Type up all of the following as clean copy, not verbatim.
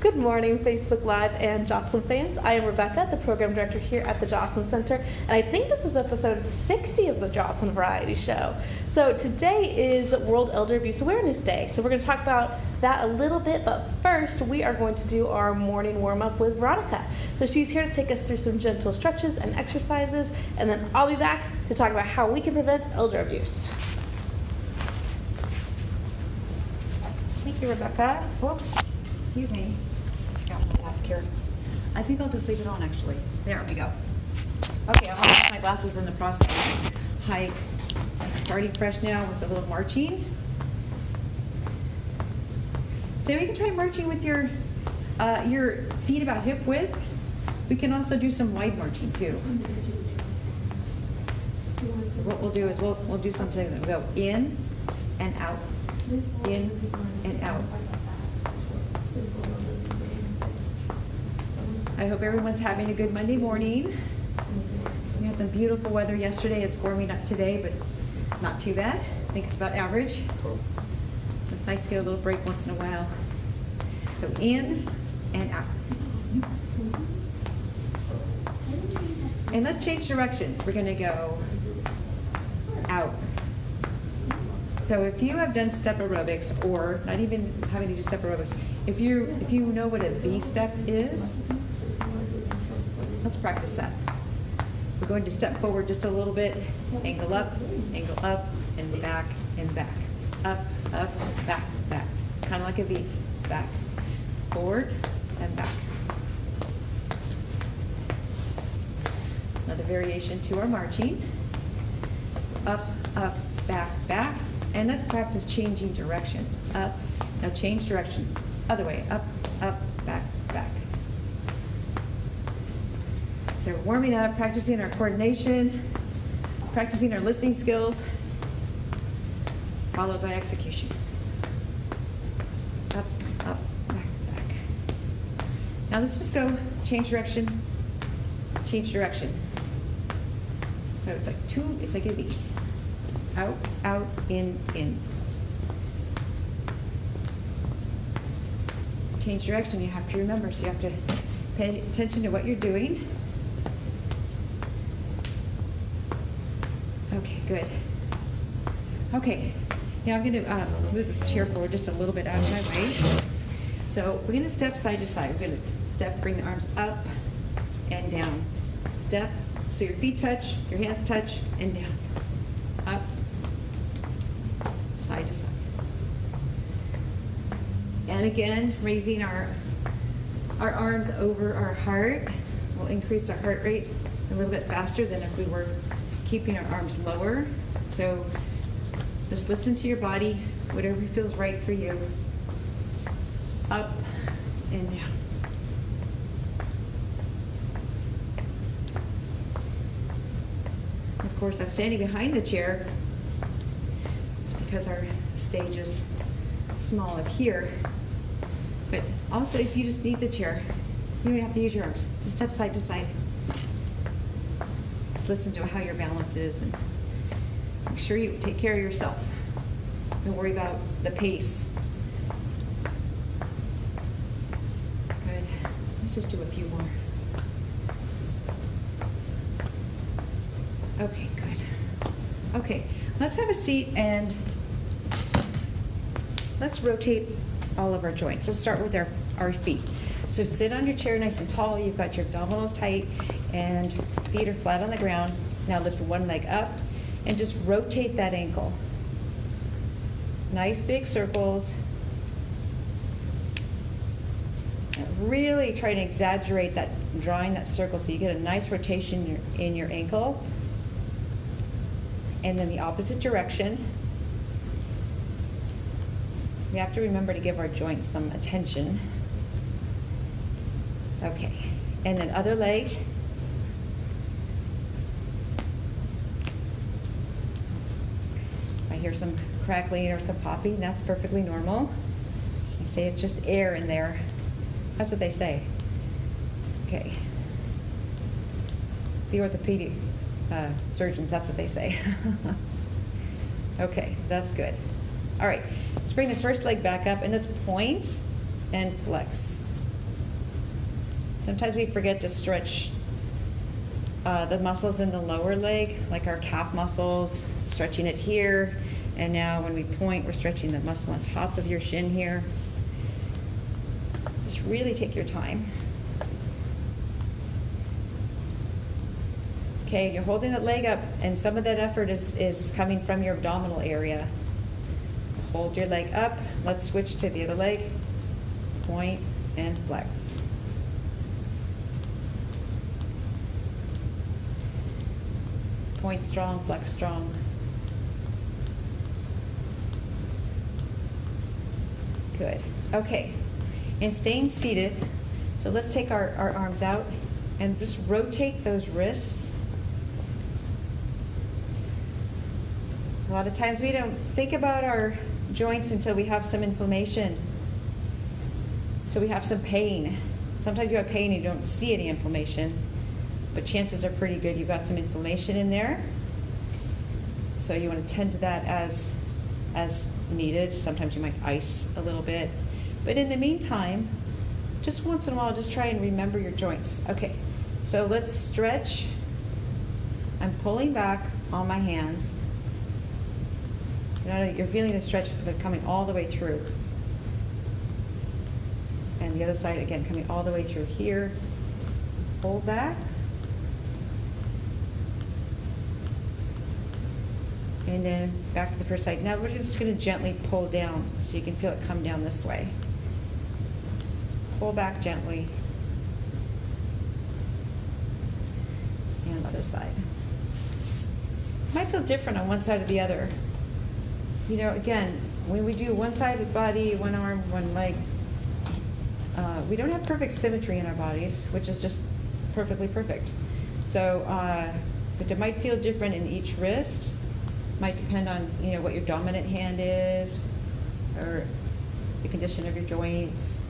Good morning, Facebook Live and Joslyn fans. I am Rebecca, the program director here at the Joslyn Center, and I think this is episode 60 of the Joslyn Variety Show. So today is World Elder Abuse Awareness Day, so we're going to talk about that a little bit, but first we are going to do our morning warm-up with Veronica. So she's here to take us through some gentle stretches and exercises, and then I'll be back to talk about how we can prevent elder abuse. Thank you, Rebecca. Oh, excuse me. Got my mask here. I think I'll just leave it on, actually. There we go. Okay, I'll wash my glasses in the process. Hi. Starting fresh now with a little marching. So we can try marching with your feet about hip width. We can also do some wide marching too. So what we'll do is we'll do something that will go in and out, in and out. I hope everyone's having a good Monday morning. We had some beautiful weather yesterday. It's warming up today, but not too bad. I think it's about average. It's nice to get a little break once in a while. So in and out. And let's change directions. We're going to go out. So if you have done step aerobics, or not even having to do step aerobics, if you know what a V step is, let's practice that. We're going to step forward just a little bit, angle up, and back, and back. Up, back, back. It's kind of like a V. Back, forward, and back. Another variation to our marching. Up, back, back. And let's practice changing direction. Up, now change direction. Other way, up, back, back. So we're warming up, practicing our coordination, practicing our listening skills, followed by execution. Up, back, back. Now let's just go change direction, change direction. So it's like a V. Out, in. Change direction, you have to remember, so you have to pay attention to what you're doing. Okay, good. Okay, now I'm going to move the chair forward just a little bit out of my way. So we're going to step side to side. We're going to step, bring the arms up and down. Step, so your feet touch, your hands touch, and down. Up, side to side. And again, raising our arms over our heart will increase our heart rate a little bit faster than if we were keeping our arms lower. So just listen to your body, whatever feels right for you. Up and down. Of course, I'm standing behind the chair because our stage is small up here. But also, if you just need the chair, you don't have to use your arms. Just step side to side. Just listen to how your balance is and make sure you take care of yourself. Don't worry about the pace. Good. Let's just do a few more. Okay, good. Okay, let's have a seat and let's rotate all of our joints. Let's start with our feet. So sit on your chair nice and tall. You've got your abdominals tight and feet are flat on the ground. Now lift one leg up and just rotate that ankle. Nice big circles. And really try to exaggerate that, drawing that circle so you get a nice rotation in your ankle. And then the opposite direction. We have to remember to give our joints some attention. Okay, and then other leg. I hear some crackling or some popping. That's perfectly normal. They say it's just air in there. That's what they say. Okay. The orthopedic surgeons, that's what they say. Okay, that's good. All right, let's bring the first leg back up and let's point and flex. Sometimes we forget to stretch the muscles in the lower leg, like our calf muscles, stretching it here. And now when we point, we're stretching the muscle on top of your shin here. Just really take your time. Okay, you're holding that leg up, and some of that effort is coming from your abdominal area. Hold your leg up. Let's switch to the other leg. Point and flex. Point strong, flex strong. Good. Okay. And staying seated, so let's take our arms out and just rotate those wrists. A lot of times we don't think about our joints until we have some inflammation. So we have some pain. Sometimes you have pain and you don't see any inflammation, but chances are pretty good you've got some inflammation in there. So you want to tend to that as needed. Sometimes you might ice a little bit. But in the meantime, just once in a while, just try and remember your joints. Okay, so let's stretch. I'm pulling back on my hands. You're feeling the stretch, but coming all the way through. And the other side, again, coming all the way through here. Hold back. And then back to the first side. Now we're just going to gently pull down so you can feel it come down this way. Just pull back gently. And other side. It might feel different on one side or the other. You know, again, when we do one side of the body, one arm, one leg, we don't have perfect symmetry in our bodies, which is just perfectly perfect. So, but it might feel different in each wrist. Might depend on, you know, what your dominant hand is, or the condition of your joints.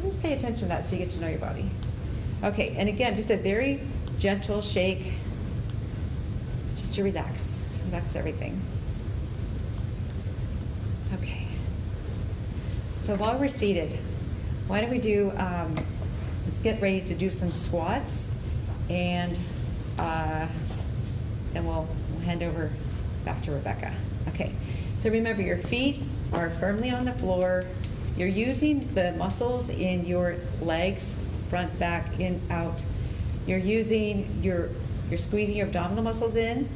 Just pay attention to that so you get to know your body. Okay, and again, just a very gentle shake, just to relax everything. Okay. So while we're seated, why don't we do, let's get ready to do some squats, and then we'll hand over back to Rebecca. Okay, so remember your feet are firmly on the floor. You're using the muscles in your legs, front, back, in, out. You're squeezing your abdominal muscles in.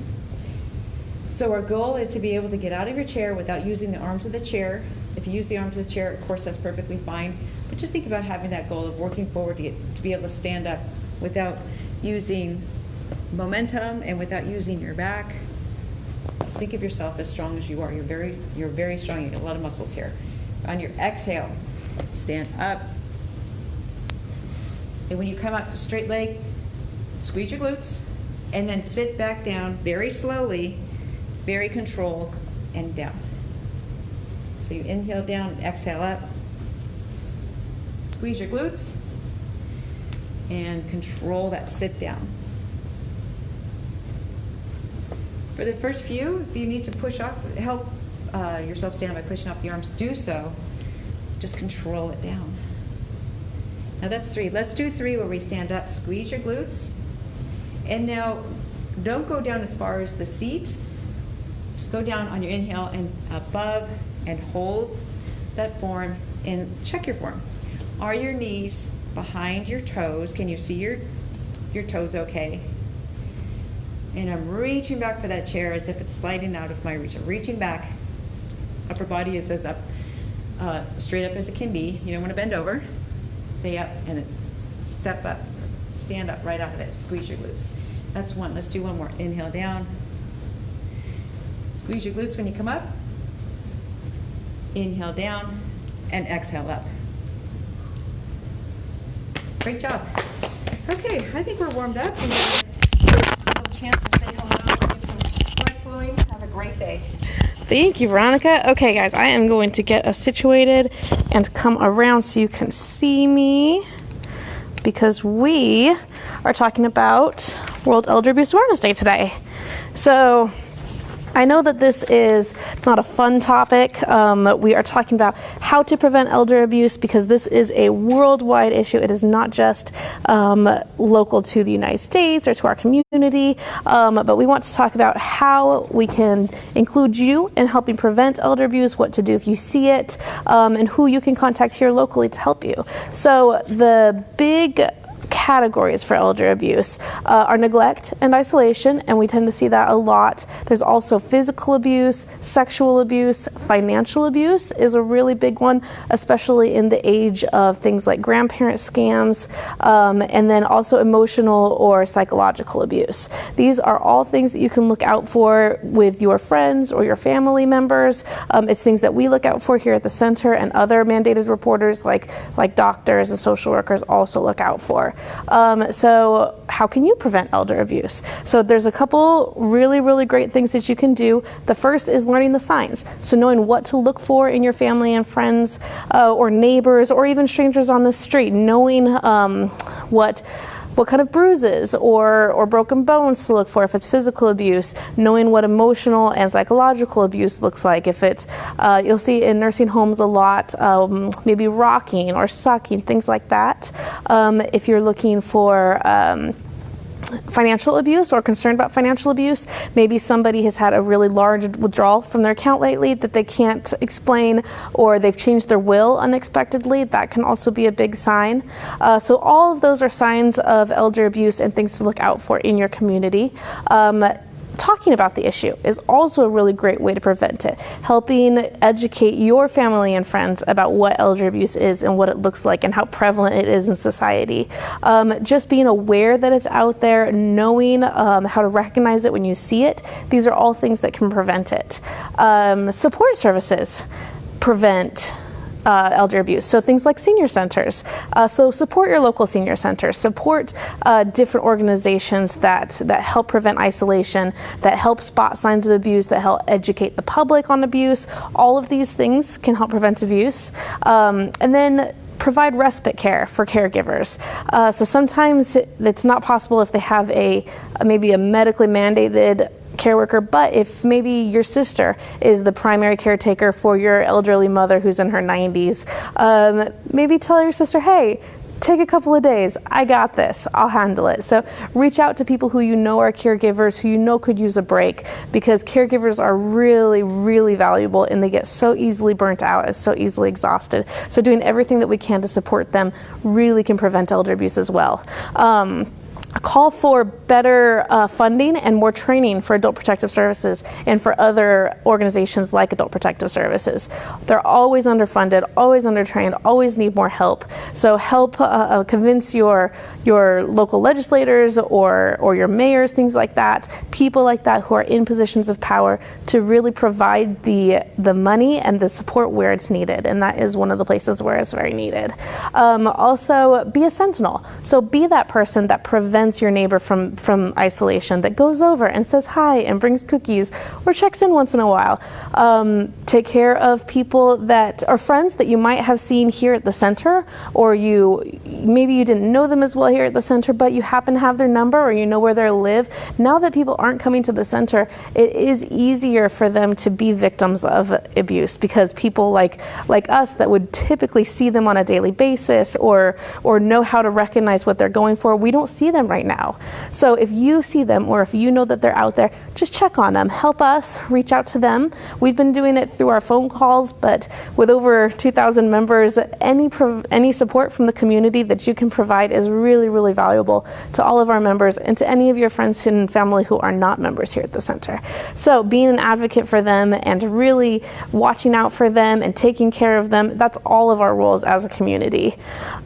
So our goal is to be able to get out of your chair without using the arms of the chair. If you use the arms of the chair, of course, that's perfectly fine. But just think about having that goal of working forward to be able to stand up without using momentum and without using your back. Just think of yourself as strong as you are. You're very strong. You got a lot of muscles here. On your exhale, stand up. And when you come up to straight leg, squeeze your glutes, and then sit back down very slowly, very controlled, and down. So you inhale down, exhale up. Squeeze your glutes, and control that sit down. For the first few, if you need to push off, help yourself stand by pushing off the arms, do so. Just control it down. Now that's 3. Let's do 3 where we stand up, squeeze your glutes. And now don't go down as far as the seat. Just go down on your inhale and above and hold that form and check your form. Are your knees behind your toes? Can you see your toes okay? And I'm reaching back for that chair as if it's sliding out of my reach. I'm reaching back. Upper body is as up, straight up as it can be. You don't want to bend over. Stay up and then step up. Stand up right out of it. Squeeze your glutes. That's 1. Let's do one more. Inhale down. Squeeze your glutes when you come up. Inhale down and exhale up. Great job. Okay, I think we're warmed up. And a chance to say hello, get some blood flowing. Have a great day. Thank you, Veronica. Okay, guys, I am going to get us situated and come around so you can see me, because we are talking about World Elder Abuse Awareness Day today. So I know that this is not a fun topic. We are talking about how to prevent elder abuse because this is a worldwide issue. It is not just local to the United States or to our community, but we want to talk about how we can include you in helping prevent elder abuse, what to do if you see it, and who you can contact here locally to help you. So the big categories for elder abuse are neglect and isolation, and we tend to see that a lot. There's also physical abuse, sexual abuse, financial abuse is a really big one, especially in the age of things like grandparent scams, and then also emotional or psychological abuse. These are all things that you can look out for with your friends or your family members. It's things that we look out for here at the center, and other mandated reporters like doctors and social workers also look out for. So how can you prevent elder abuse? So there's a couple really great things that you can do. The first is learning the signs. So knowing what to look for in your family and friends or neighbors or even strangers on the street, knowing what kind of bruises or broken bones to look for if it's physical abuse, knowing what emotional and psychological abuse looks like. If it's, you'll see in nursing homes a lot, maybe rocking or sucking, things like that. If you're looking for financial abuse or concerned about financial abuse, maybe somebody has had a really large withdrawal from their account lately that they can't explain, or they've changed their will unexpectedly, that can also be a big sign. So all of those are signs of elder abuse and things to look out for in your community. Talking about the issue is also a really great way to prevent it. Helping educate your family and friends about what elder abuse is and what it looks like and how prevalent it is in society. Just being aware that it's out there, knowing how to recognize it when you see it. These are all things that can prevent it. Support services prevent elder abuse. So things like senior centers. So support your local senior centers. Support different organizations that help prevent isolation, that help spot signs of abuse, that help educate the public on abuse. All of these things can help prevent abuse. And then provide respite care for caregivers. So sometimes it's not possible if they have maybe a medically mandated care worker, but if maybe your sister is the primary caretaker for your elderly mother who's in her 90s, maybe tell your sister, hey, take a couple of days. I got this. I'll handle it. So reach out to people who you know are caregivers, who you know could use a break, because caregivers are really valuable and they get so easily burnt out and so easily exhausted. So doing everything that we can to support them really can prevent elder abuse as well. Call for better funding and more training for Adult Protective Services and for other organizations like Adult Protective Services. They're always underfunded, always undertrained, always need more help. So help convince your local legislators or your mayors, things like that, people like that who are in positions of power to really provide the money and the support where it's needed. And that is one of the places where it's very needed. Also, be a sentinel. So be that person that prevents your neighbor from isolation, that goes over and says hi and brings cookies or checks in once in a while. Take care of people that are friends that you might have seen here at the center, or maybe you didn't know them as well here at the center, but you happen to have their number or you know where they live. Now that people aren't coming to the center, it is easier for them to be victims of abuse, because people like us that would typically see them on a daily basis or know how to recognize what they're going for, we don't see them right now. So if you see them or if you know that they're out there, just check on them. Help us reach out to them. We've been doing it through our phone calls, but with over 2,000 members, any support from the community that you can provide is really valuable to all of our members and to any of your friends and family who are not members here at the center. So being an advocate for them and really watching out for them and taking care of them, that's all of our roles as a community.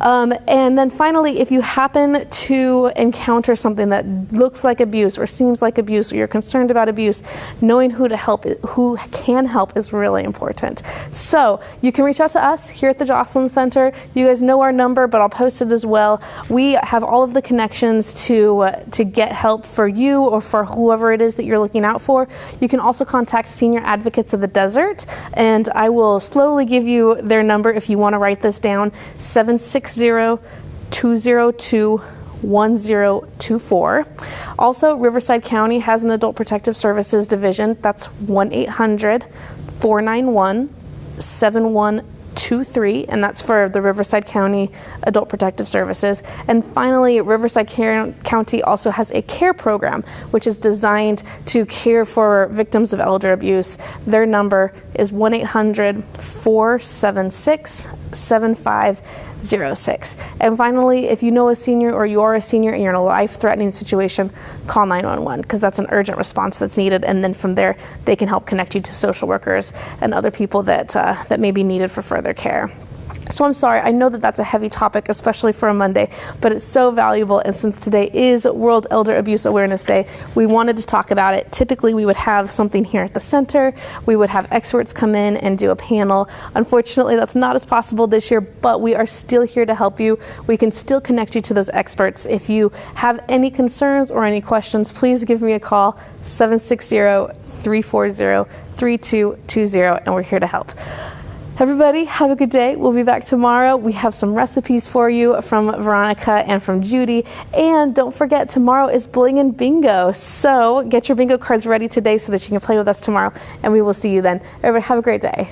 And then finally, if you happen to encounter something that looks like abuse or seems like abuse, or you're concerned about abuse, knowing who can help is really important. So you can reach out to us here at the Joslyn Center. You guys know our number, but I'll post it as well. We have all of the connections to get help for you or for whoever it is that you're looking out for. You can also contact Senior Advocates of the Desert, and I will slowly give you their number if you want to write this down: 760-202 1024. Also, Riverside County has an Adult Protective Services division. That's 1-800-491-7123, and that's for the Riverside County Adult Protective Services. And finally, Riverside County also has a CARE program, which is designed to care for victims of elder abuse. Their number is 1-800-476-7506. And finally, if you know a senior or you are a senior and you're in a life-threatening situation, call 911, because that's an urgent response that's needed, and then from there they can help connect you to social workers and other people that that may be needed for further care. So I'm sorry, I know that that's a heavy topic, especially for a Monday, but it's so valuable, and since today is World Elder Abuse Awareness Day, we wanted to talk about it. Typically, we would have something here at the center. We would have experts come in and do a panel. Unfortunately, that's not as possible this year, but we are still here to help you. We can still connect you to those experts. If you have any concerns or any questions, please give me a call, 760-340-3220, and we're here to help. Everybody, have a good day. We'll be back tomorrow. We have some recipes for you from Veronica and from Judy. And don't forget, tomorrow is Bling and Bingo. So get your bingo cards ready today so that you can play with us tomorrow. And we will see you then. Everybody, have a great day.